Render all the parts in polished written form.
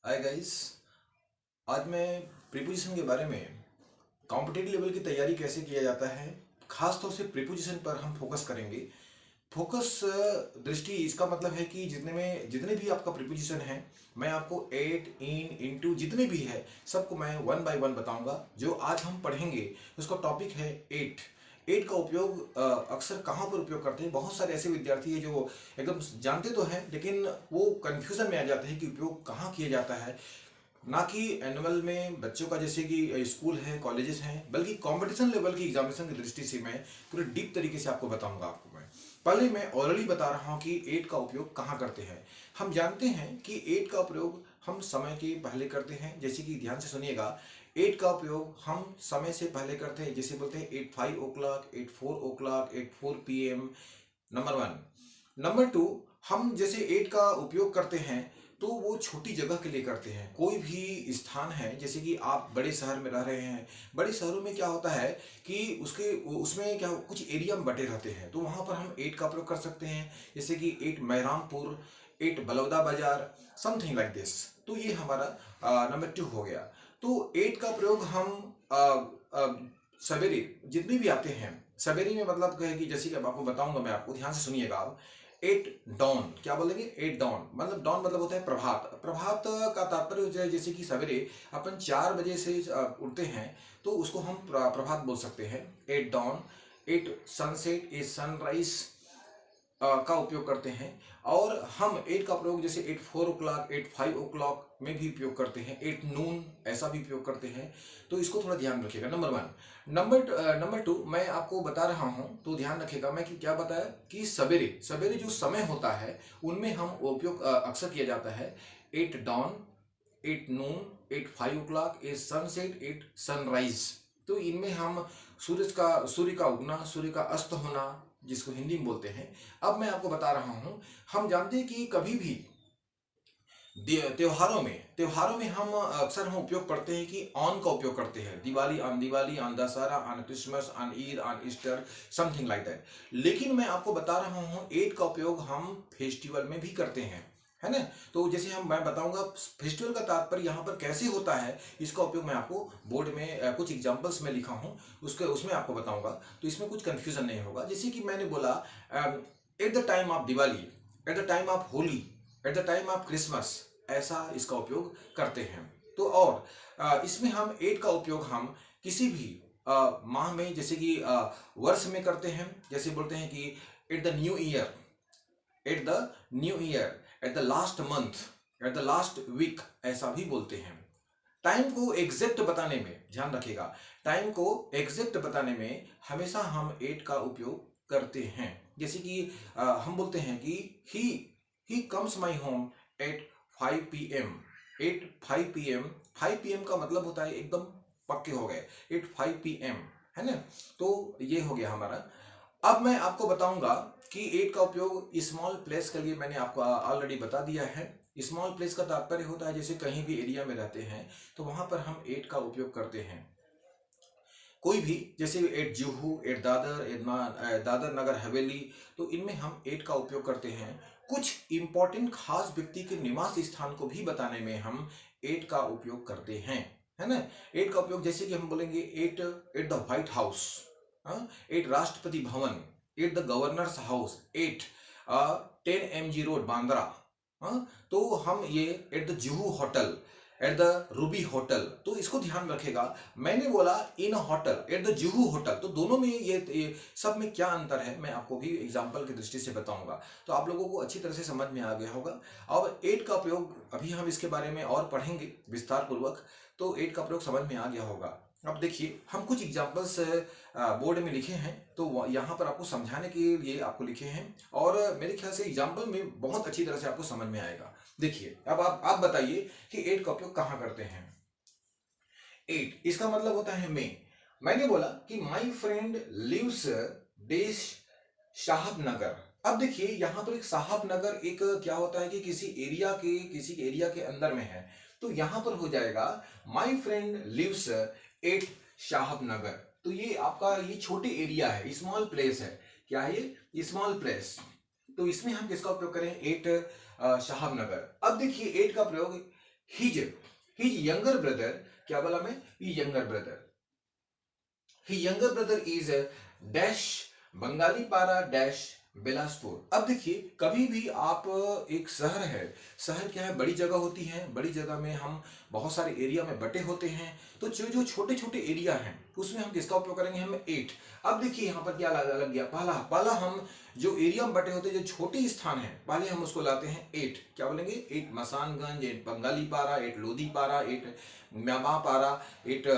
Hi guys. आज मैं preposition के बारे में कॉम्पिटिटिव लेवल की तैयारी कैसे किया जाता है, खास तौर से प्रीपोजिशन पर हम फोकस करेंगे। फोकस दृष्टि इसका मतलब है कि जितने भी आपका प्रीपोजिशन है, मैं आपको एट इन इनटू जितने भी है सबको मैं वन बाय वन बताऊंगा। जो आज हम पढ़ेंगे उसका टॉपिक है एट। एट का उपयोग अक्सर कहाँ पर उपयोग करते हैं। बहुत सारे ऐसे विद्यार्थी हैं जो एकदम जानते तो हैं, लेकिन वो कंफ्यूजन में आ जाते हैं कि उपयोग कहाँ किया जाता है। ना कि एनुअल में बच्चों का जैसे कि स्कूल है, कॉलेजेस हैं, बल्कि कंपटीशन लेवल की एग्जामिनेशन की दृष्टि से मैं पूरे डीप तरीके से आपको बताऊंगा। आपको मैं पहले मैं ऑलरेडी बता रहा हूं कि एट का उपयोग कहाँ करते हैं। हम जानते हैं कि एट का प्रयोग हम समय के पहले करते हैं। जैसे कि ध्यान से सुनिएगा, एट का उपयोग हम समय से पहले करते हैं। जैसे बोलते हैं 8 5 o'clock, 8 4 o'clock, 8 4 p.m. Number one. Number two, हम जैसे एट का उपयोग करते हैं तो वो छोटी जगह के लिए करते हैं। कोई भी स्थान है, जैसे कि आप बड़े शहर में रह रहे हैं, बड़े शहरों में क्या होता है कि उसके उसमें क्या कुछ एरिया में बटे रहते हैं, तो वहां पर हम एट का प्रयोग कर सकते हैं। जैसे कि एट महरामपुर, एट बलौदा बाजार, समथिंग लाइक दिस। तो ये हमारा नंबर टू हो गया। तो एट का प्रयोग हम सवेरे जितने भी आते हैं, सवेरे में मतलब है कि जैसे कि अब आपको बताऊंगा, मैं आपको ध्यान से सुनिएगा। आप एट डॉन क्या बोलेंगे? एट डॉन मतलब, डॉन मतलब होता है प्रभात। प्रभात का तात्पर्य हो जाए, जैसे कि सवेरे अपन 4 बजे से उठते हैं तो उसको हम प्रभात बोल सकते हैं, at dawn. At sunset, at sunrise का उपयोग करते हैं। और हम एट का प्रयोग जैसे 8 4 o'clock, 8 5 o'clock में भी उपयोग करते हैं, एट नून ऐसा भी उपयोग करते हैं। तो इसको थोड़ा ध्यान रखिएगा, नंबर वन। नंबर टू, मैं आपको बता रहा हूं तो ध्यान रखिएगा। मैं कि क्या बताया कि सवेरे सवेरे जो समय होता है उनमें हम उपयोग अक्सर किया जाता है at dawn, at noon, 8 5 o'clock, at sunset, at sunrise. तो इनमें हम सूर्य का उगना, सूर्य का अस्त होना, जिसको हिंदी में बोलते हैं। अब मैं आपको बता रहा हूं, हम जानते हैं कि कभी भी त्योहारों में हम अक्सर हम उपयोग करते हैं कि ऑन का उपयोग करते हैं। Diwali, on Dussehra, on Christmas, on Eid, on Easter, something like that. लेकिन मैं आपको बता रहा हूं एट का उपयोग हम फेस्टिवल में भी करते हैं, है ना। तो जैसे मैं बताऊंगा फेस्टिवल का तात्पर्य यहाँ पर कैसे होता है, इसका उपयोग मैं आपको बोर्ड में कुछ एग्जांपल्स में लिखा हूँ, उसमें आपको बताऊंगा। तो इसमें कुछ कंफ्यूजन नहीं होगा। जैसे कि मैंने बोला eight the time of Diwali, eight the time of Holi, eight the time of Christmas, ऐसा इसका उपयोग करते हैं। तो और इसमें हम एट का उपयोग हम किसी भी माह में, जैसे कि वर्ष में करते हैं। जैसे बोलते हैं कि at the new year, at the new year, at the last month, at the last week, ऐसा भी बोलते हैं। टाइम को एग्जैक्ट बताने में ध्यान रखिएगा, टाइम को एग्जैक्ट बताने में हमेशा हम एट का उपयोग करते हैं। जैसे कि हम बोलते हैं कि he comes my home at 5 p.m. At 5 p.m. 5 p.m. का मतलब होता है एकदम पक्के हो गए, एट 5 p.m., है ना। तो ये हो गया हमारा। अब मैं आपको बताऊंगा कि एट का उपयोग स्मॉल प्लेस के लिए मैंने आपको ऑलरेडी बता दिया है। स्मॉल प्लेस का तात्पर्य होता है जैसे कहीं भी एरिया में रहते हैं तो वहां पर हम एट का उपयोग करते हैं। कोई भी, जैसे एट जुहू, एट दादर, दादर नगर हवेली, तो इनमें हम एट का उपयोग करते हैं। कुछ इंपॉर्टेंट खास व्यक्ति के निवास स्थान को भी बताने में हम एट का उपयोग करते हैं, है ना। एट का उपयोग जैसे कि हम बोलेंगे at at the White House, at Rashtrapati Bhavan, at the governor's house, at 10 MG road Bandra. तो हम ये at the Juhu hotel, at the Ruby hotel, तो इसको ध्यान रखेगा। मैंने बोला in hotel, at the Juhu hotel, तो दोनों में ये सब में क्या अंतर है मैं आपको भी एग्जांपल की दृष्टि से बताऊंगा, तो आप लोगों को अच्छी तरह से समझ में आ गया होगा। अब एट का प्रयोग अभी हम इसके बारे में और पढ़ेंगे विस्तार पूर्वक, तो एट का प्रयोग समझ में आ गया होगा। अब देखिए, हम कुछ एग्जाम्पल्स बोर्ड में लिखे हैं, तो यहाँ पर आपको समझाने के लिए आपको लिखे हैं, और मेरे ख्याल से एग्जाम्पल में बहुत अच्छी तरह से आपको समझ में आएगा। देखिए, अब आप बताइए कि एट का उपयोग कहाँ करते हैं। एट इसका मतलब होता है मैं। मैंने बोला कि माई फ्रेंड लिव्स देश साहब नगर। अब देखिए, यहाँ पर एक साहब नगर एक क्या होता है कि किसी एरिया के अंदर में है, तो यहाँ पर हो जाएगा माई फ्रेंड लिव्स एट साहब नगर। तो ये आपका ये छोटे एरिया है, स्मॉल प्लेस है। क्या है ये? Small place. तो इसमें हम किसका उपयोग करें? एट साहब नगर। अब देखिए एट का प्रयोग हिज हिज यंगर ब्रदर, क्या बोला मैं, younger brother, he younger brother is dash Bengali पारा डैश बिलासपुर। अब देखिए, कभी भी आप एक शहर है, शहर क्या है, बड़ी जगह होती है, बड़ी जगह में हम बहुत सारे एरिया में बटे होते हैं, तो जो जो छोटे छोटे एरिया हैं उसमें हम किसका उपयोग करेंगे, हम एट। अब देखिए यहाँ पर क्या लग गया, पहला पहला हम जो एरिया में बटे होते हैं, जो छोटे स्थान है, पहले हम उसको लाते हैं एट, क्या बोलेंगे, एट मसानगंज, एट बंगाली पारा, एट लोधी पारा, एट म्यामा पारा, एट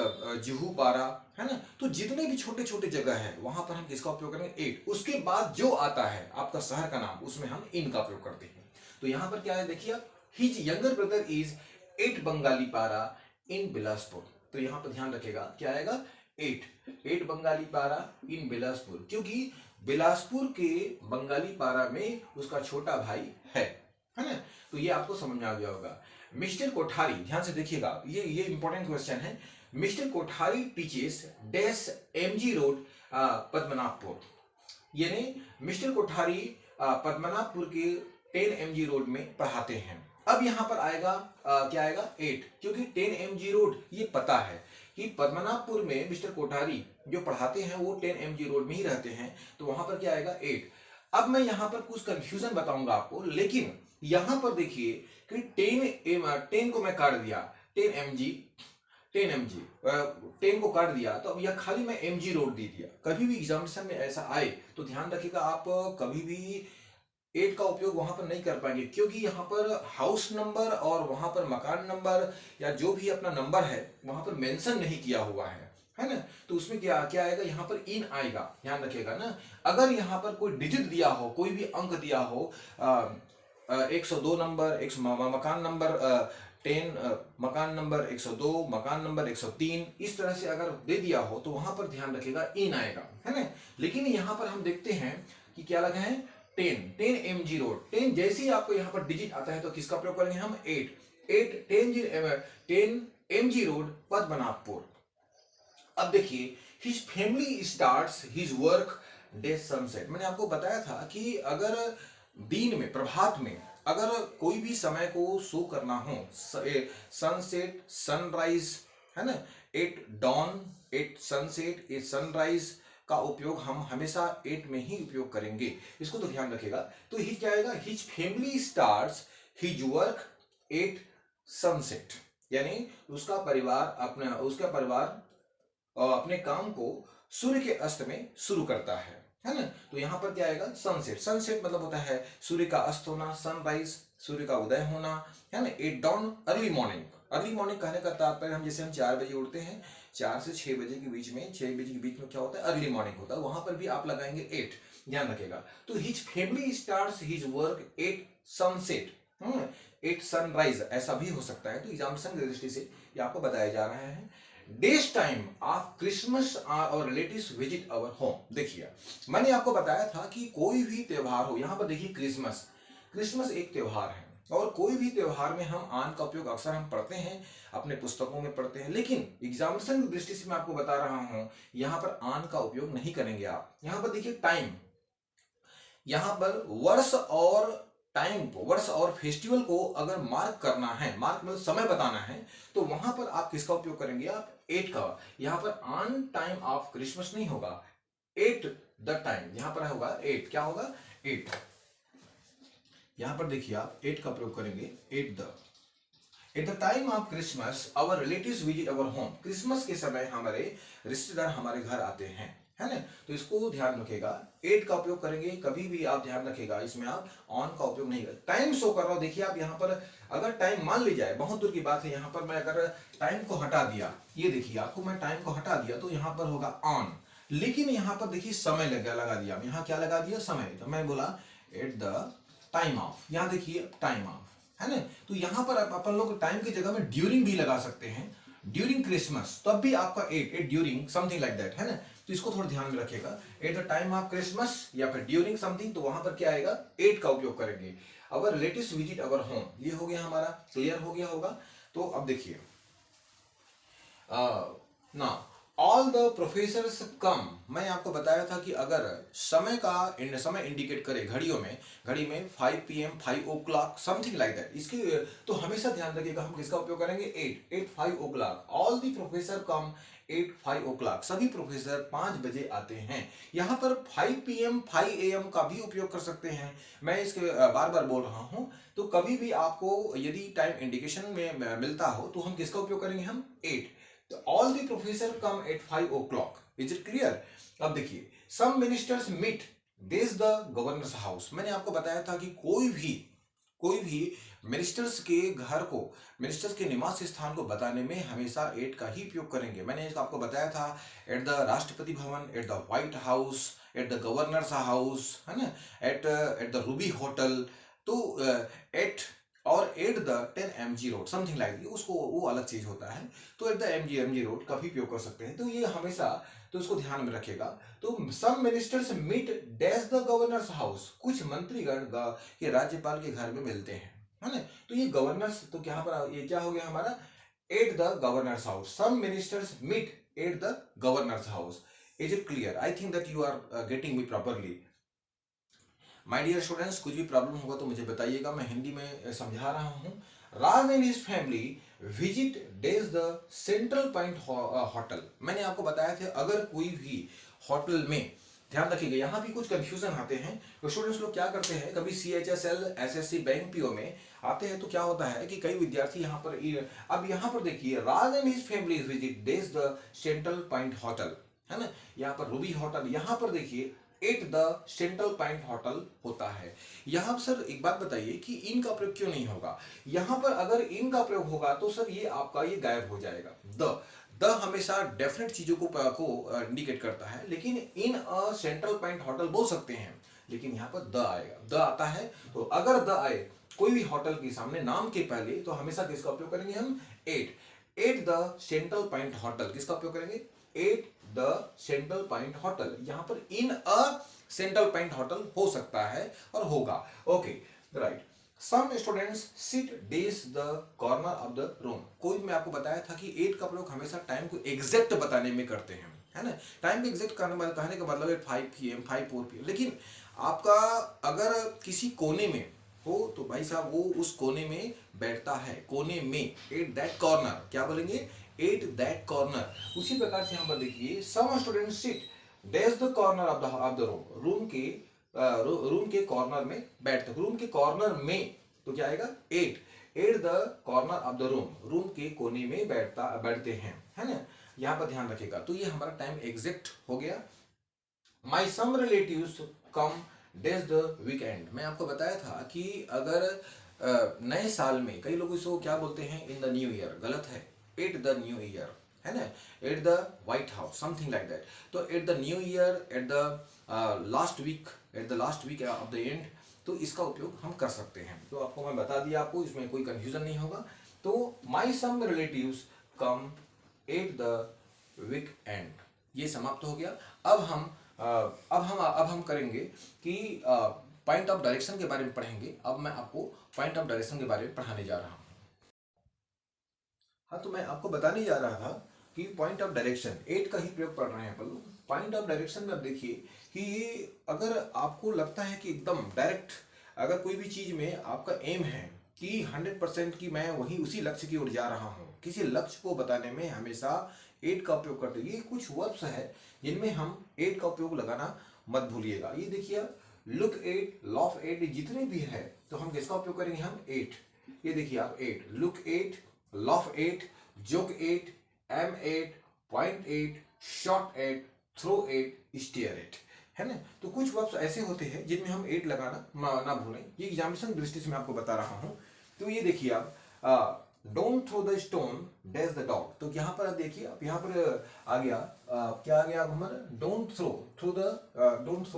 जुहू पारा, है ना। तो जितने भी छोटे छोटे जगह है वहां पर हम किसका उपयोग करेंगे, एट। उसके बाद जो आता है आपका शहर का नाम, उसमें हम इन का उपयोग करते हैं। तो यहां पर क्या है, देखिए आप, his younger brother is at Bangali Para in Bilaspur. तो यहां पर ध्यान रखेगा क्या आएगा, eight, eight Bangali Para in Bilaspur, क्योंकि बिलासपुर के बंगाली पारा में उसका छोटा भाई है ना। तो ये आपको समझ में आ गया होगा। मिस्टर कोठारी, ध्यान से देखिएगा, ये इंपॉर्टेंट क्वेश्चन है। Mister Kothari teaches dash MG road Padmanabhpur, यानी मिस्टर कोठारी पद्मनाभपुर के 10 एमजी रोड में पढ़ाते हैं। अब यहां पर आएगा क्या आएगा, 8, क्योंकि 10 एमजी रोड ये पता है कि पद्मनाभपुर में मिस्टर कोठारी जो पढ़ाते हैं वो 10 एमजी रोड में ही रहते हैं, तो वहां पर क्या आएगा, 8। अब मैं यहां पर कुछ कंफ्यूजन बताऊंगा आपको, लेकिन यहां पर देखिए कि 10 को मैं काट दिया, 10 एमजी 10 को काट दिया, तो अब यह खाली मैं एमजी रोड दे दिया। कभी भी एग्जामिनेशन में ऐसा आए तो ध्यान रखिएगा, आप कभी भी 8 का उपयोग वहां पर नहीं कर पाएंगे, क्योंकि यहाँ पर हाउस नंबर और वहां पर मकान नंबर या जो भी अपना नंबर है वहां पर मेंशन नहीं किया हुआ है ना। तो उसमें क्या क्या आएगा, यहाँ पर इन आएगा, ध्यान रखिएगा ना। अगर यहाँ पर कोई डिजिट दिया हो, कोई भी अंक दिया हो, 102 नंबर, एक मकान नंबर 10, मकान नंबर 102, मकान नंबर 103, इस तरह से अगर दे दिया हो तो वहां पर ध्यान रखिएगा इन आएगा, है ना। लेकिन यहाँ पर हम देखते हैं कि क्या लगा है, 10 एमजी रोड। 10 जैसे ही आपको यहाँ पर डिजिट आता है तो किसका प्रयोग करेंगे हम, 8 10 एमजी रोड पद्मनाभपुर। अब देखिए, his family starts his work day sunset. मैंने आपको बताया था कि अगर दिन में, प्रभात में अगर कोई भी समय को शो करना हो, सनसेट, सनराइज, है ना, at dawn, at sunset, at sunrise का उपयोग हम हमेशा 8 में ही उपयोग करेंगे, इसको तो ध्यान रखेगा। तो हिज क्या आएगा, his family starts his work at sunset, यानी उसका परिवार अपने काम को सूर्य के अस्त में शुरू करता है ना। तो यहां पर क्या आएगा, सनसेट। सनसेट मतलब होता है सूर्य का अस्त होना, सनराइज सूर्य का उदय होना, है ना। At dawn early morning, early morning कहने का तात्पर्य हम जैसे हम 4 बजे उठते हैं, 4 से 6 बजे के बीच में, 6 बजे के बीच में क्या होता है, अर्ली मॉर्निंग होता है, वहां पर भी आप लगाएंगे 8, ध्यान रखेगा। तो his family starts his work at sunset, at sunrise, ऐसा भी हो सकता है। तो एग्जामिनेशन की दृष्टि से ये आपको बताया जा रहा है। डेज टाइम ऑफ क्रिसमस और रिलेटिव्स विजिट अवर होम। देखिए, मैंने आपको बताया था कि कोई भी त्योहार हो, यहां पर देखिए क्रिसमस, क्रिसमस एक त्योहार है, और कोई भी त्योहार में हम आन का उपयोग अक्सर हम पढ़ते हैं, अपने पुस्तकों में पढ़ते हैं, लेकिन एग्जामिनेशन की दृष्टि से मैं आपको बता रहा हूं, यहां पर आन का उपयोग नहीं करेंगे आप। यहां पर देखिए टाइम, यहां पर वर्ष और टाइम को, वर्ष और फेस्टिवल को अगर मार्क करना है, मार्क मतलब समय बताना है, तो वहां पर आप किसका उपयोग करेंगे, आप 8 का। यहां पर ऑन टाइम ऑफ क्रिसमस नहीं होगा, एट द टाइम, यहां पर होगा 8, क्या होगा, 8। यहां पर देखिए आप 8 का प्रयोग करेंगे, at the time of Christmas our relatives visit our home. Christmas के समय हमारे रिश्तेदार हमारे घर आते हैं, है ना। तो इसको ध्यान रखेगा, 8 का उपयोग करेंगे, कभी भी आप ध्यान रखेगा इसमें आप ऑन का उपयोग नहीं कर। टाइम शो कर रहा हूं, देखिए आप यहाँ पर अगर टाइम मान ली जाए, बहुत दूर की बात है, यहाँ पर मैं अगर टाइम को हटा दिया, ये देखिए आपको मैं टाइम को हटा दिया तो यहाँ पर होगा ऑन, लेकिन यहाँ पर देखिए समय लगा दिया, यहाँ क्या लगा दिया, समय। तो मैं बोला एट द टाइम ऑफ, यहाँ देखिए टाइम ऑफ, है ना। तो यहाँ पर अपन लोग टाइम की जगह में ड्यूरिंग भी लगा सकते हैं, ड्यूरिंग क्रिसमस, तब भी आपका at during something like that, है ना। तो इसको थोड़ा ध्यान में रखिएगा, at the time of Christmas या फिर ड्यूरिंग समथिंग, तो वहां पर क्या आएगा, 8 का उपयोग करेंगे। अवर रिलेटिव्स विजिट अवर होम, ये हो गया हमारा, क्लियर हो गया होगा। तो अब देखिए ना, ऑल द प्रोफेसर्स कम। मैंने आपको बताया था कि अगर समय इंडिकेट करे घड़ी में 5 PM 5 o'clock something like that, इसके तो हमेशा ध्यान रखिएगा हम किसका उपयोग करेंगे, 5 o'clock। All the professor come 5 o'clock, सभी प्रोफेसर 5 बजे आते हैं। यहाँ पर 5 PM 5 AM का भी उपयोग कर सकते हैं। मैं इसके बार बार बोल रहा हूँ, तो कभी भी आपको यदि टाइम इंडिकेशन में मिलता हो तो हम किसका उपयोग करेंगे, हम 8। तो all the professor come at 5 o'clock। Is it clear? अब देखिए, some ministers meet this the governor's house. मैंने आपको बताया था कि कोई भी मिनिस्टर्स के घर को, मिनिस्टर्स के निवास स्थान को बताने में हमेशा 8 का ही उपयोग करेंगे। मैंने इसको आपको बताया था, एट द राष्ट्रपति Bhavan, at the White House, eight the governor's house, है ना, एट द रूबी होटल। तो एट और at the 10 MG road something like, उसको वो अलग चीज होता है। तो एट द MG रोड का भी उपयोग कर सकते हैं। तो ये हमेशा, तो इसको ध्यान में रखिएगा। तो some ministers meet dash the governor's house, कुछ मंत्रीगण के राज्यपाल के घर में मिलते हैं, है ना। तो ये गवर्नर्स, तो यहाँ पर ये क्या हो गया हमारा, at the governor's house. Some ministers meet at the governor's house. Is it clear? I think that you are getting me properly. My dear students, कुछ भी प्रॉब्लम होगा तो मुझे बताइएगा, मैं हिंदी में समझा रहा हूँ। Raj and his family visit days the central point hotel. मैंने आपको बताया था, अगर कोई भी होटल में, ध्यान रखिएगा यहाँ भी कुछ कंफ्यूजन आते हैं। तो स्टूडेंट्स लोग क्या करते हैं, कभी CHSL SSC बैंक PO में आते हैं तो क्या होता है कि कई विद्यार्थी यहाँ पर, अब यहाँ पर देखिए, Raj and his family visit days the central point hotel, है ना। यहाँ पर रूबी होटल, यहाँ पर देखिए at the central point hotel होता है। यहाँ सर एक बात बताइए कि इन का प्रयोग क्यों नहीं होगा? यहाँ पर अगर इन का प्रयोग होगा तो सर ये आपका ये गायब हो जाएगा। द हमेशा डेफिनेट चीजों को इंडिकेट करता है, लेकिन इन अ सेंट्रल पॉइंट होटल बोल सकते हैं, लेकिन यहाँ पर द आएगा, द आता है। तो अगर द आए कोई भी होटल के सामने नाम के पहले, तो हमेशा किसका उपयोग करेंगे हम, at the central point hotel. किसका उपयोग करेंगे, at the central point hotel. यहां पर in a central point hotel हो सकता है और होगा। Okay, right. Some students sit dash the corner of the room. कोई, मैं आपको बताया था कि 8 का प्रयोग हमेशा टाइम को एग्जैक्ट बताने में करते हैं, है ना। टाइम को एग्जैक्ट कहने का मतलब है 5 PM 4 PM। लेकिन आपका अगर किसी कोने में हो तो भाई साहब वो उस कोने में बैठता है, कोने में, एट दैट कॉर्नर। क्या बोलेंगे, एट दैट कॉर्नर। उसी प्रकार से यहाँ पर देखिए, some student sit dash the corner of the room. Room के कॉर्नर में बैठते, रूम के कॉर्नर में, तो क्या आएगा, at the corner of the room के कोने में बैठते हैं, है ना। यहाँ पर ध्यान रखिएगा। तो ये हमारा टाइम एग्जैक्ट हो गया। My some relatives come days the weekend. मैं आपको बताया था कि अगर नए साल में, कई लोग इसको क्या बोलते हैं, इन द न्यू ईयर, गलत है, एट द न्यू ईयर, है ना, at the White House something like that. तो at the new year, at the last week of the end, तो इसका उपयोग हम कर सकते हैं। तो आपको मैं बता दिया, आपको इसमें कोई कंफ्यूजन नहीं होगा। तो my some relatives come at the weekend, ये समाप्त हो गया। अब हम करेंगे कि पॉइंट ऑफ डायरेक्शन के बारे में पढ़ेंगे। अब मैं आपको पॉइंट ऑफ डायरेक्शन के बारे में पढ़ाने जा रहा हूँ। हाँ, तो मैं आपको बताने जा रहा था कि पॉइंट ऑफ डायरेक्शन 8 का ही प्रयोग पढ़ रहे हैं अपन लोग। पॉइंट ऑफ डायरेक्शन में अब देखिए कि ये, अगर आपको लगता है कि एकदम डायरेक्ट, अगर कोई भी चीज में आपका एम है कि 100% की मैं वही उसी लक्ष्य की ओर जा रहा हूँ, किसी लक्ष्य को बताने में हमेशा 8 का उपयोग करते हैं। ये कुछ वर्ब्स है जिनमें हम 8 का उपयोग लगाना मत भूलिएगा। ये देखिए, लुक एट, लॉफ एट, जितने भी है तो हम किसका उपयोग करेंगे, हम 8। ये देखिए आप, 8, look 8, laugh 8, joke 8, aim 8, point 8, shot 8, throw 8, stare 8, है ना। तो कुछ वर्ब्स ऐसे होते हैं जिनमें हम 8 लगाना ना भूलें। ये एग्जामिनेशन दृष्टि से मैं आपको बता रहा हूँ। तो ये देखिए आप, don't throw the stone dash the dog. तो यहाँ पर देखिए, आप यहाँ पर आ गया, क्या आ गया अब हमारा, डोंट थ्रो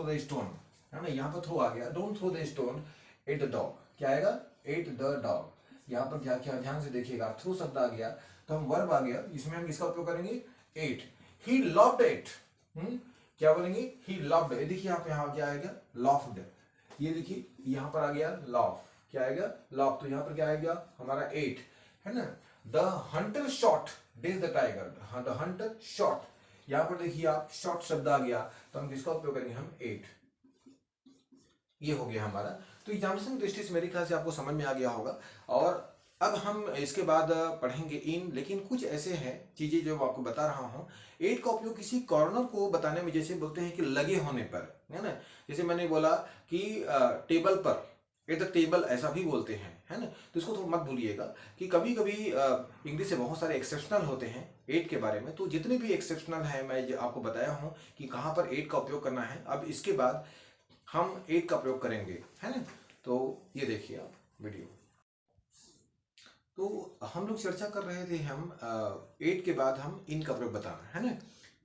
द स्टोन, है ना। यहाँ पर थ्रो आ गया, don't throw the stone at the dog, क्या आएगा, एट द डॉग। यहाँ पर क्या क्या ध्यान से देखिएगा, थ्रू शब्द आ गया तो हम वर्ब आ गया, इसमें हम इसका उपयोग करेंगे 8। ही लव्ड इट, क्या बोलेंगे, ही लव्ड। देखिए आप यहाँ क्या आएगा, लॉफ्ड। ये देखिए यहाँ पर आ गया लॉफ, क्या आएगा, लॉफ। तो यहाँ पर क्या आएगा हमारा 8, है ना। The Hunter shot days the tiger, the Hunter shot, यहाँ पर देखिए आप शॉर्ट शब्द आ गया, तो हम किसका उपयोग करेंगे, हम 8। ये हो गया हमारा। तो एग्जामिनेशन की दृष्टि से मेरे ख्याल से आपको समझ में आ गया होगा। और अब हम इसके बाद पढ़ेंगे इन, लेकिन कुछ ऐसे हैं चीजें जो आपको बता रहा हूँ। 8 का उपयोग किसी कॉर्नर को बताने में, जैसे बोलते हैं कि लगे होने पर, है ना, जैसे मैंने बोला कि टेबल पर, एट द टेबल, ऐसा भी बोलते हैं, है ना। तो इसको थोड़ा मत भूलिएगा कि कभी कभी इंग्लिश से बहुत सारे एक्सेप्शनल होते हैं 8 के बारे में। तो जितने भी एक्सेप्शनल हैं मैं आपको बताया हूँ कि कहाँ पर 8 का उपयोग करना है। अब इसके बाद हम 8 का प्रयोग करेंगे, है ना। तो ये देखिए आप वीडियो। तो हम लोग चर्चा कर रहे थे, हम 8 के बाद हम इन का प्रयोग बताना है ना।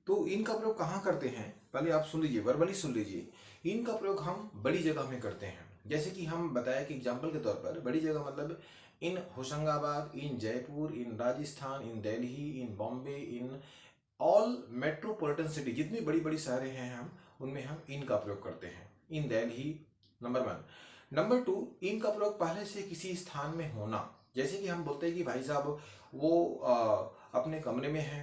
तो इन का प्रयोग कहाँ करते हैं, पहले आप सुन लीजिए, वर्बली सुन लीजिए। इन का प्रयोग हम बड़ी जगह में करते हैं। जैसे कि हम बताया कि एग्जाम्पल के तौर पर, बड़ी जगह मतलब in Hoshangabad, in Jaipur, in Rajasthan, in Delhi, in Bombay, in all metropolitan city, जितनी बड़ी बड़ी शहरें हैं हम उनमें हम इन का प्रयोग करते हैं। इन दिल्ली, नंबर 1। नंबर 2, इन का प्रयोग पहले से किसी स्थान में होना। जैसे कि हम बोलते हैं कि भाई साहब वो अपने कमरे में है,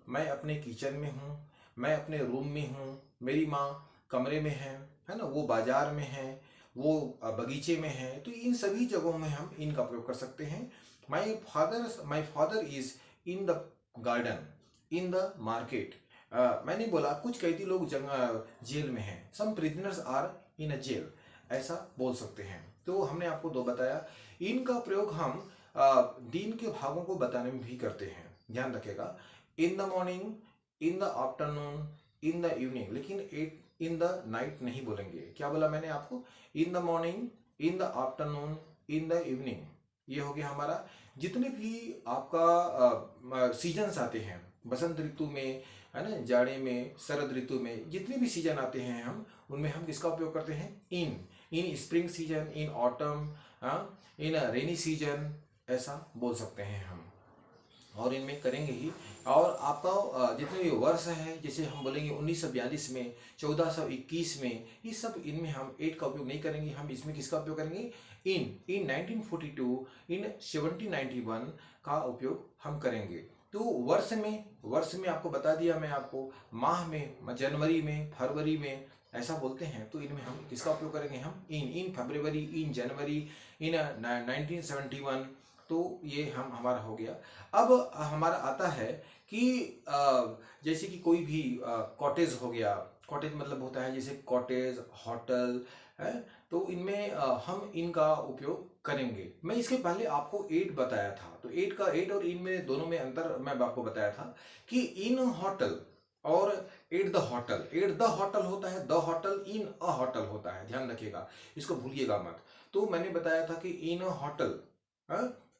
मैं अपने किचन में हूँ, मैं अपने रूम में हूँ, मेरी माँ कमरे में है ना, वो बाजार में है, वो बगीचे में है। तो इन सभी जगहों में हम इन का प्रयोग कर सकते हैं। My father is in the garden, in the market. मैंने बोला कुछ कैदी लोग जेल में हैं, some prisoners are in a jail, ऐसा बोल सकते हैं। तो हमने आपको 2 बताया। इनका प्रयोग हम दिन के भागों को बताने में भी करते हैं, ध्यान रखिएगा। In the morning, in the afternoon, in the evening, लेकिन इन द नाइट नहीं बोलेंगे। क्या बोला मैंने आपको, in the morning, in the afternoon, in the evening. ये हो गया हमारा। जितने भी आपका सीजन्स आते हैं, बसंत ऋतु में, है ना, जाड़े में, शरद ऋतु में, जितने भी सीजन आते हैं हम उनमें हम किसका उपयोग करते हैं, इन spring season, in autumn, in rainy season, ऐसा बोल सकते हैं हम। और इनमें करेंगे ही। और आपका जितने भी वर्ष है, जैसे हम बोलेंगे 1942 में, 1421 में, ये सब इनमें हम 8 का उपयोग नहीं करेंगे। हम इसमें किसका उपयोग करेंगे, इन 1942, इन 1791 का उपयोग हम करेंगे। तो वर्ष में आपको बता दिया मैं आपको, माह में जनवरी में, फरवरी में, ऐसा बोलते हैं। तो इनमें हम किसका उपयोग करेंगे, हम इन फरवरी, इन जनवरी, इन 1971। तो ये हम हमारा हो गया। अब हमारा आता है कि जैसे कि कोई भी कॉटेज हो गया। कॉटेज मतलब होता है जैसे कॉटेज, होटल है। तो इनमें हम इनका उपयोग करेंगे। मैं इसके पहले आपको 8 बताया था, तो 8 और इन में दोनों में अंतर मैं आपको बताया था कि इन होटल और at the hotel. At the hotel होता है, the hotel, in a hotel होता है, ध्यान रखिएगा, इसको भूलिएगा मत। तो मैंने बताया था कि इन होटल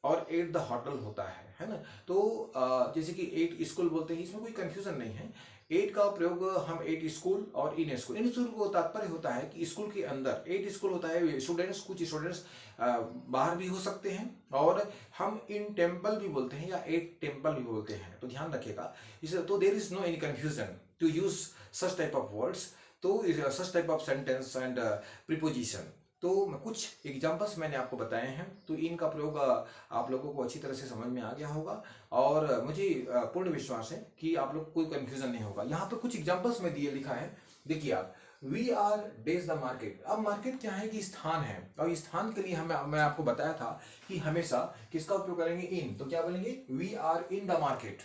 और एट द होटल होता है ना। तो जैसे कि 8 स्कूल बोलते हैं, इसमें कोई कंफ्यूजन नहीं है। 8 का प्रयोग हम 8 स्कूल और इन स्कूल। इन स्कूल को तात्पर्य होता है कि स्कूल के अंदर 8 स्कूल होता है, स्टूडेंट्स, कुछ स्टूडेंट्स बाहर भी हो सकते हैं, और हम इन टेम्पल भी बोलते हैं या 8 टेम्पल भी बोलते हैं। तो ध्यान रखिएगा इसे। तो there is no any confusion to use such type of words, तो such type of sentence and preposition. तो कुछ एग्जांपल्स मैंने आपको बताए हैं। तो इनका प्रयोग आप लोगों को अच्छी तरह से समझ में आ गया होगा, और मुझे पूर्ण विश्वास है कि आप लोग कोई कंफ्यूजन नहीं होगा। यहाँ पर कुछ एग्जांपल्स में दिए लिखा है, देखिए आप। We are dash the market. अब मार्केट क्या है कि स्थान है, और स्थान के लिए मैं आपको बताया था कि हमेशा किसका उपयोग करेंगे, इन। तो क्या बोलेंगे, we are in the market.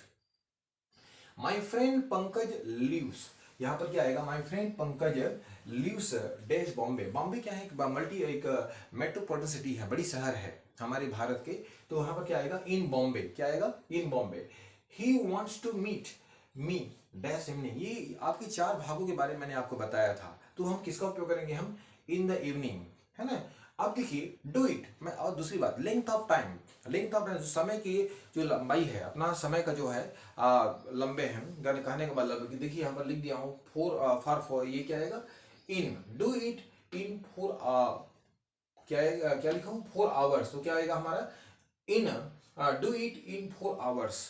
My friend Pankaj lives, यहाँ पर क्या आएगा, my friend Pankaj lives dash Bombay. Bombay क्या है, एक मेट्रोपॉलिटन सिटी है, बड़ी शहर है हमारे भारत के। तो वहां पर क्या आएगा, इन बॉम्बे। क्या आएगा, in Bombay. He wants to meet me dash evening. ये आपके 4 भागों के बारे में मैंने आपको बताया था। तो हम किसका उपयोग करेंगे, हम इन द इवनिंग, है ना। अब देखिए डू इट। मैं और दूसरी बात, length of time. Length of time, समय की जो लंबाई है, अपना समय का जो है लंबे हैं, कहने का मतलब कि देखिए यहाँ पर लिख दिया हूँ, फॉर ये क्या आएगा, इन। डू इट इन 4 क्या है, क्या लिखा हूँ, 4 आवर्स। तो क्या आएगा हमारा, in do it in 4 hours.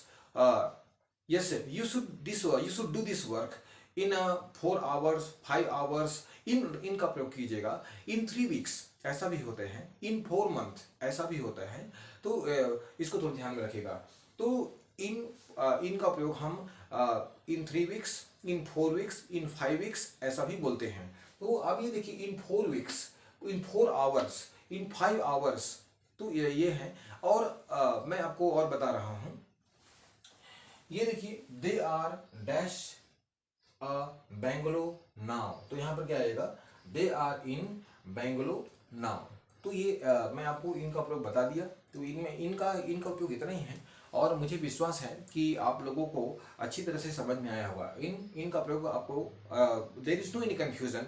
Yes, you should do this work in 4 hours, 5 hours. In का प्रयोग कीजिएगा। इन 3 वीक्स ऐसा भी होते हैं, इन 4 मंथ ऐसा भी होता है। तो इसको थोड़ा ध्यान में रखिएगा। तो इन का प्रयोग हम इन 3 वीक्स, इन 4 वीक्स, इन 5 वीक्स, ऐसा भी बोलते हैं। तो अब ये देखिए इन 4 वीक्स, इन 4 आवर्स, इन 5 आवर्स, तो ये है। और मैं आपको और बता रहा हूं, ये देखिए they are dash Bangalore now, तो यहां पर क्या आएगा, they are in Bangalore now. तो ये मैं आपको इनका प्रयोग बता दिया। तो इनमें इनका उपयोग इतना ही है, और मुझे विश्वास है कि आप लोगों को अच्छी तरह से समझ में आया होगा। इनका प्रयोग आपको, there is no any confusion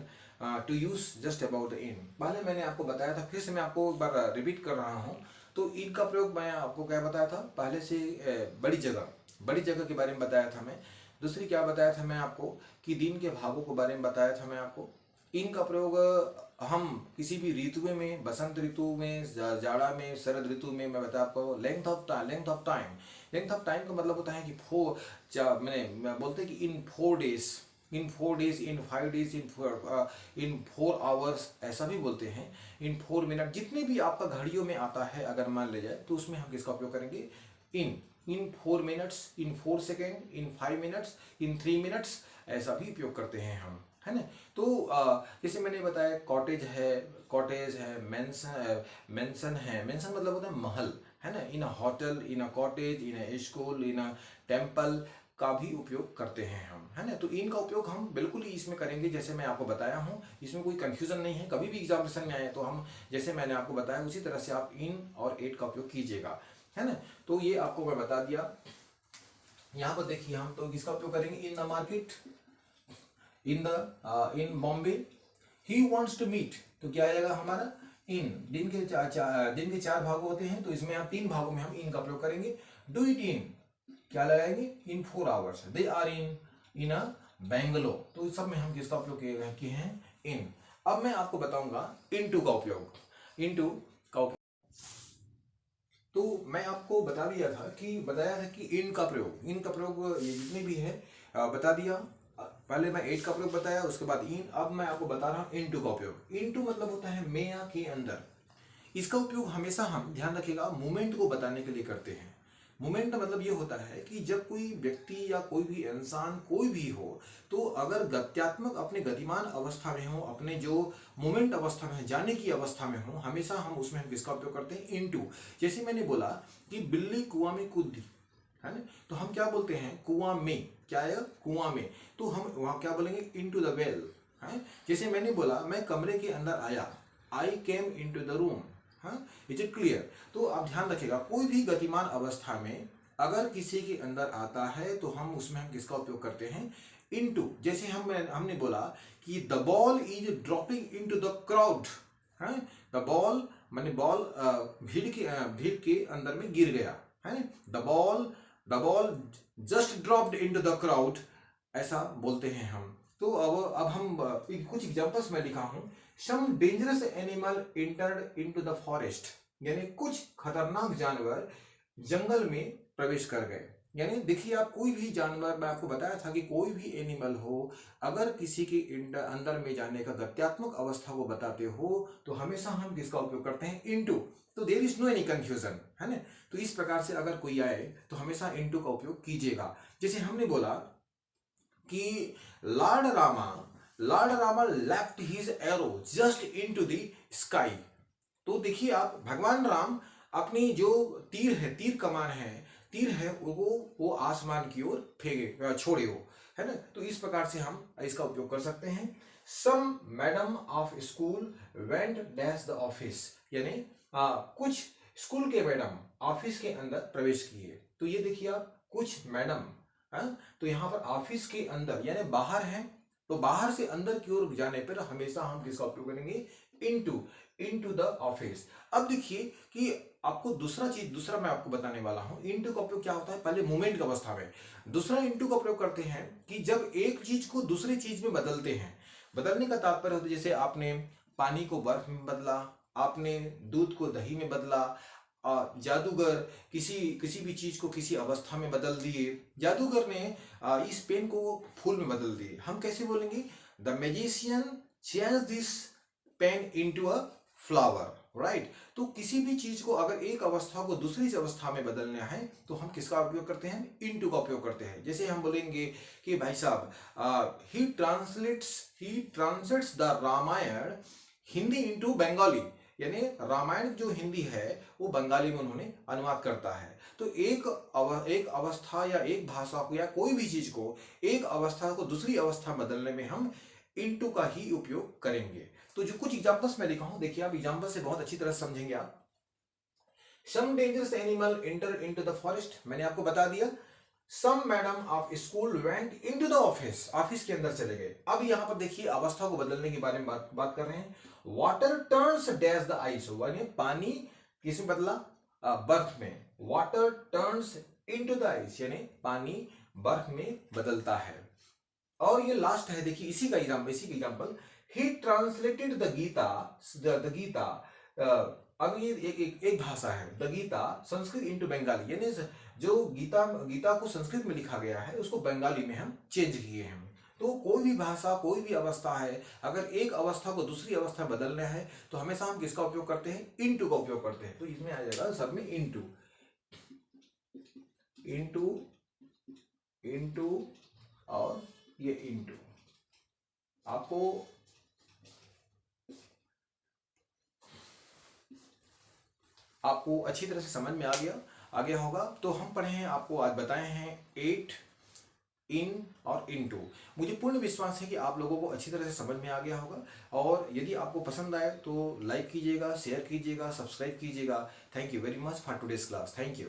to use just about the in. पहले मैंने आपको बताया था, फिर से मैं आपको एक बार रिपीट कर रहा हूँ। तो इनका प्रयोग मैं आपको क्या बताया था पहले से, बड़ी जगह के बारे में बताया था मैं। दूसरी क्या बताया था मैं आपको, कि दिन के भागों के बारे में बताया था मैं आपको। इनका प्रयोग हम किसी भी ऋतु में, बसंत ऋतु में, जाड़ा में, शरद ऋतु में, मैं बता आपको लेंथ ऑफ टाइम का मतलब होता है कि मैंने बोलते हैं कि इन 4 डेज, इन 5 डेज, इन 4 आवर्स, ऐसा भी बोलते हैं। इन 4 मिनट, जितने भी आपका घड़ियों में आता है अगर मान ले जाए, तो उसमें हम किसका उपयोग करेंगे, इन 4 मिनट्स, इन 4 सेकेंड, इन 5 मिनट्स, इन 3 मिनट्स, ऐसा भी उपयोग करते हैं हम, है ना। तो जैसे मैंने बताया, कॉटेज है, मेंशन है। मेंशन मतलब होता है महल, है ना। In a hotel, in a cottage, in a school, in a temple का भी उपयोग करते हैं हम, है ना। तो इनका उपयोग हम बिल्कुल ही इसमें करेंगे जैसे मैं आपको बताया हूँ। इसमें कोई कंफ्यूजन नहीं है। कभी भी एग्जामिनेशन में आए तो हम जैसे मैंने आपको बताया उसी तरह से आप इन और एट का उपयोग कीजिएगा, है ना। तो ये आपको मैं बता दिया। यहाँ पर देखिए, हम तो किसका उपयोग करेंगे, in the market, in Bombay, he wants to meet. तो क्या आएगा हमारा, इन। दिन के दिन के 4 भाग होते हैं, तो इसमें हम 3 भागों में हम इन का प्रयोग करेंगे। डू इट इन, क्या लगाएंगे, इन 4 आवर्स। दे आर इन अ बेंगलोर, तो इस सब में हम किसका उपयोग किए हैं, इन। अब मैं आपको बताऊंगा इनटू का उपयोग, इनटू का उपयोग। तो मैं आपको बताया था कि इन का प्रयोग ये जितने भी है बता दिया। पहले मैं एट का प्रयोग बताया, उसके बाद इन। अब मैं आपको बता रहा हूं इनटू का उपयोग। इनटू मतलब होता है में या के अंदर। इसका उपयोग हमेशा, हम ध्यान रखिएगा, मूवमेंट को बताने के लिए करते हैं। मूवमेंट का मतलब ये होता है कि जब कोई व्यक्ति या कोई भी इंसान, कोई भी हो, तो अगर गत्यात्मक, अपने गतिमान अवस्था में हो, अपने जो मूवमेंट अवस्था में, जाने की अवस्था में हो, हमेशा हम उसमें हम किसका उपयोग करते हैं, इनटू। जैसे मैंने बोला कि बिल्ली कुआं में कूद दी, है ना, तो हम क्या बोलते हैं, कुआं में, क्या आएगा, कुआं में। तो हम वहां क्या बोलेंगे, इनटू द वेल, है। जैसे मैंने बोला मैं कमरे के अंदर आया, आई केम इनटू द रूम, हाँ, इज इट क्लियर। तो आप ध्यान रखिएगा, कोई भी गतिमान अवस्था में अगर किसी के अंदर आता है तो हम उसमें हम किसका उपयोग करते हैं, इनटू। जैसे हमने बोला कि the ball is dropping into the crowd, है। द बॉल माने बॉल भीड़ के अंदर में गिर गया, है। The ball just dropped into the crowd, ऐसा बोलते हैं हम। तो अब हम कुछ एग्जांपल्स में लिखा हूं। Some dangerous animal entered into the forest, यानी कुछ खतरनाक जानवर जंगल में प्रवेश कर गए। यानी देखिए, आप कोई भी जानवर, मैं आपको बताया था कि कोई भी एनिमल हो, अगर किसी के अंदर में जाने का गत्यात्मक अवस्था वो बताते हो, तो हमेशा हम किसका उपयोग करते हैं, इनटू। तो there is no any confusion, है ना। तो इस प्रकार से अगर कोई आए तो हमेशा इनटू का उपयोग कीजिएगा। जैसे हमने बोला कि Lord Rama left his arrow just into the sky. तो देखिए आप, भगवान राम अपनी जो तीर कमान है, तीर है, वो आसमान की ओर फेंके, छोड़े हो, है ना। तो इस प्रकार से हम इसका उपयोग कर सकते हैं। Some madam of school went dash the office, यानी कुछ स्कूल के मैडम ऑफिस के अंदर प्रवेश किए। तो ये देखिए आप, कुछ मैडम, तो यहाँ पर ऑफिस के अंदर यानी बाहर है, तो बाहर से अंदर की ओर जाने पर हमेशा हम किसका उपयोग करेंगे, इनटू द ऑफिस। अब देखिए कि आपको दूसरा मैं आपको बताने वाला हूं। इनटू का उपयोग क्या होता है, पहले मूवमेंट की अवस्था में। दूसरा इनटू का प्रयोग करते हैं कि जब एक चीज को दूसरी चीज में बदलते हैं। बदलने का तात्पर्य होता है, जैसे आपने पानी को बर्फ में बदला, आपने दूध को दही में बदला, जादूगर किसी भी चीज को किसी अवस्था में बदल दिए। जादूगर ने इस पेन को फूल में बदल दिए। हम कैसे बोलेंगे, the magician change this pen into a flower, right. तो किसी भी चीज को अगर एक अवस्था को दूसरी अवस्था में बदलना है तो हम किसका उपयोग करते हैं? इनटू का उपयोग करते हैं। जैसे हम बोलेंगे कि भाई साहब he translates the Ramayana Hindi into Bengali, यानी रामायण जो हिंदी है वो बंगाली में उन्होंने अनुवाद करता है। तो एक अवस्था या एक भाषा को या कोई भी चीज को एक अवस्था को दूसरी अवस्था में बदलने में हम इनटू का ही उपयोग करेंगे। तो जो कुछ एग्जांपल्स मैं लिखा हूं, देखिए आप एग्जांपल से बहुत अच्छी तरह समझेंगे आप। Some dangerous animal enter into the forest, मैंने आपको बता दिया। Some madam of school went into the office, office के अंदर चले गए। अब यहां पर देखिए अवस्था को बदलने के बारे में बात कर रहे हैं। Water turns dash the ice, यानी पानी किस में बदला? बर्फ में। Water turns into the ice, यानी पानी बर्फ में बदलता है। और ये लास्ट है, देखिए इसी का example, he translated the Gita अब ये एक भाषा है, द गीता संस्कृत इनटू बंगाली, यानी जो गीता को संस्कृत में लिखा गया है उसको बंगाली में हम चेंज किए हैं। तो कोई भी भाषा, कोई भी अवस्था है, अगर एक अवस्था को दूसरी अवस्था में बदलना है तो हमेशा हम किसका उपयोग करते हैं? इनटू का उपयोग करते हैं। तो इसमें आ जाएगा सब में इनटू, इनटू, इनटू और ये इनटू। आपको अच्छी तरह से समझ में आ गया होगा। तो हम पढ़े हैं, आपको आज बताए हैं 8, इन और इनटू। मुझे पूर्ण विश्वास है कि आप लोगों को अच्छी तरह से समझ में आ गया होगा। और यदि आपको पसंद आए तो लाइक कीजिएगा, शेयर कीजिएगा, सब्सक्राइब कीजिएगा। Thank you very much for today's class. Thank you.